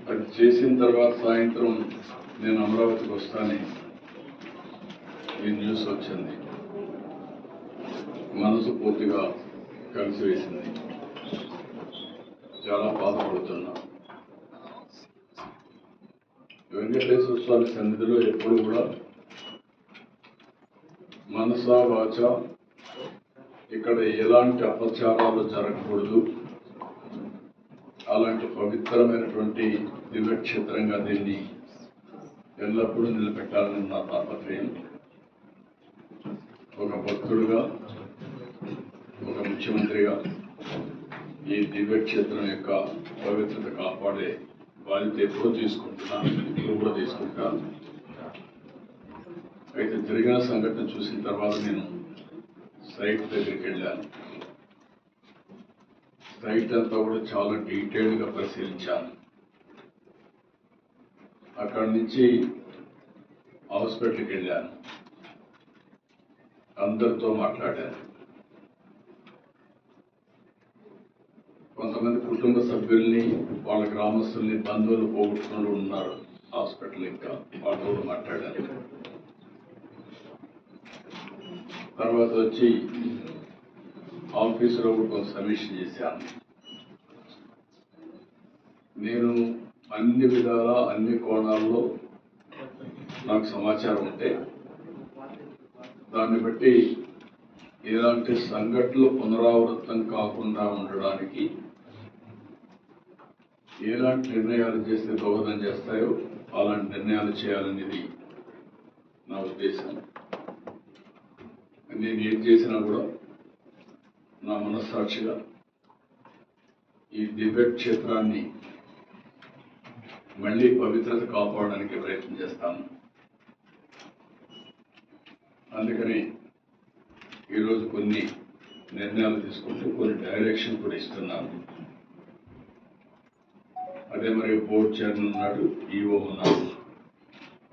అది చేసిన తర్వాత సాయంత్రం నేను అమరావతికి వస్తానని ఈ న్యూస్ వచ్చింది. మనసు పూర్తిగా కలిసివేసింది. చాలా బాధపడుతున్నా. వెంకటేశ్వర స్వామి సన్నిధిలో ఎప్పుడు కూడా మనసా వాచ ఇక్కడ ఎలాంటి అపచారాలు జరగకూడదు, అలాంటి పవిత్రమైనటువంటి దివ్యక్షేత్రంగా దీన్ని ఎల్లప్పుడూ నిలబెట్టాలని నా తాపత్రయం. ఒక భక్తుడుగా, ఒక ముఖ్యమంత్రిగా ఈ దివ్యక్షేత్రం యొక్క పవిత్రత కాపాడే బాధ్యత ఎప్పుడూ తీసుకుంటున్నాను, ఇప్పుడు కూడా తీసుకుంటాను. అయితే జరిగిన సంఘటన చూసిన తర్వాత నేను సైట్ దగ్గరికి వెళ్ళాను. సైట్ అంతా కూడా చాలా డీటెయిల్డ్గా పరిశీలించాను. అక్కడి నుంచి హాస్పిటల్కి వెళ్ళాను, అందరితో మాట్లాడాను. కొంతమంది కుటుంబ సభ్యుల్ని, వాళ్ళ గ్రామస్తుల్ని, బంధువులు పోగొట్టుకుంటూ ఉన్నారు హాస్పిటల్. ఇంకా వాళ్ళతో కూడా మాట్లాడాను. తర్వాత వచ్చి ఆఫీసులో కొంత సమీక్ష చేశాను. నేను అన్ని విధాల, అన్ని కోణాల్లో నాకు సమాచారం ఉంటే దాన్ని బట్టి ఎలాంటి సంఘటనలు పునరావృతం కాకుండా ఉండడానికి ఎలాంటి నిర్ణయాలు చేస్తే దోహదం చేస్తాయో అలాంటి నిర్ణయాలు చేయాలనేది నా ఉద్దేశం. నేను ఏం చేసినా కూడా నా మనస్సాక్షిగా ఈ దివ్యక్షేత్రాన్ని మళ్ళీ పవిత్రత కాపాడడానికి ప్రయత్నం చేస్తాను. అందుకని ఈరోజు కొన్ని నిర్ణయాలు తీసుకుంటూ కొన్ని డైరెక్షన్ కూడా ఇస్తున్నాను. అదే మరి బోర్డు చైర్మన్ ఉన్నాడు, ఈఓ ఉన్నారు,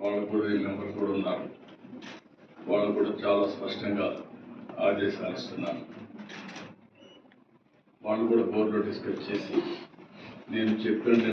వాళ్ళు కూడా మెంబర్ కూడా ఉన్నారు. వాళ్ళు కూడా చాలా స్పష్టంగా ఆదేశాలు ఇస్తున్నాను. వాళ్ళు కూడా బోర్డులో డిస్కస్ చేసి నేను చెప్పిన